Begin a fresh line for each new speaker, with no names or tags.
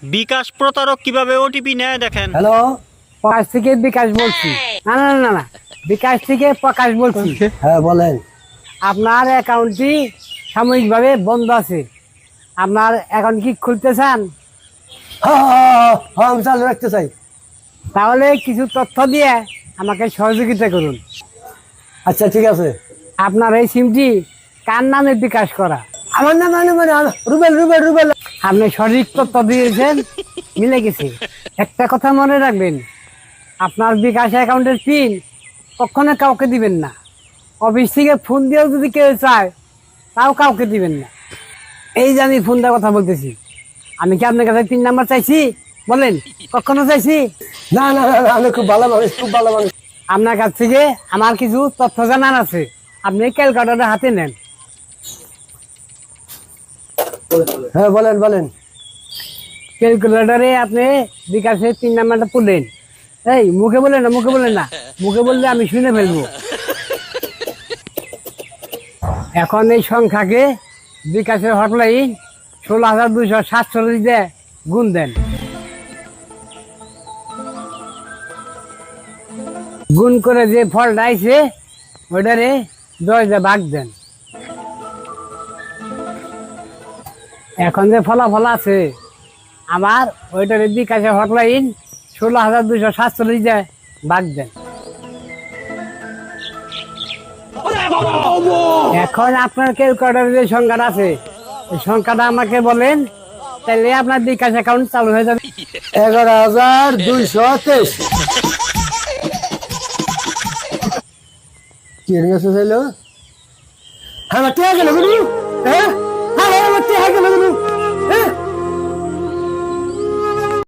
বিকাশ প্রতারক কিভাবে ওটিপি নেয় দেখেন।
হ্যালো, প্রকাশ থেকে বিকাশ বলছি। না না না না, বিকাশ থেকে প্রকাশ বলছি। হ্যাঁ বলেন। আপনার অ্যাকাউন্টটি সাময়িকভাবে বন্ধ আছে, আপনার অ্যাকাউন্ট কি খুলতে চান? হ্যাঁ, আমি চালু রাখতে চাই। তাহলে কিছু তথ্য দিয়ে আমাকে সহযোগিতা করুন। আচ্ছা ঠিক আছে। আপনার এই সিমটি কার নামে বিকাশ করা? আমার নাম রুবেল রুবেল রুবেল। আপনি সঠিক তথ্য দিয়েছেন, মিলে গেছে। একটা কথা মনে রাখবেন, আপনার বিকাশ অ্যাকাউন্টের পিন কখনো কাউকে দিবেন না। অফিস থেকে ফোন দিয়েও যদি কেউ চায়, তাও কাউকে দিবেন না। এই যে আমি ফোন দেওয়ার কথা বলতেছি, আমি কি আপনার কাছে পিন নাম্বার চাইছি? বলেন, কখনো চাইছি? না না না, আমি খুব ভালো মানুষ, খুব ভালো মানুষ। আপনার কাছ থেকে আমার কিছু তথ্য জানার আছে, আপনি ক্যালকুলেটরটা হাতে নেন। হ্যাঁ বলেন বলেন। ক্যালকুলেটরে আপনি বিকাশের পিন নাম্বারটা তুললেন। এই মুখে বলেন না, মুখে বলেন না, মুখে বললে আমি শুনে ফেলবো। এখন এই সংখ্যাকে বিকাশের হটলাইন 16,247 দিয়ে গুণ দেন। গুণ করে যে ফলটা আইছে ওইটারে 10 দিয়ে ভাগ দেন। এখন যে ফলাফল আছে আমার, ওইটারে বিকাশের হটলাইন 16,247 দিয়ে ভাগ দেন। এখন আপনার ক্যালকুলেটরে যে সংখ্যাটা আছে, এই সংখ্যাটা আমাকে বলেন, তাহলে আপনার বিকাশ অ্যাকাউন্ট চালু হয়ে যাবে। 11,223। কি হয়ে গেছে? হ্যাঁ, কে গেল? হ্যাঁ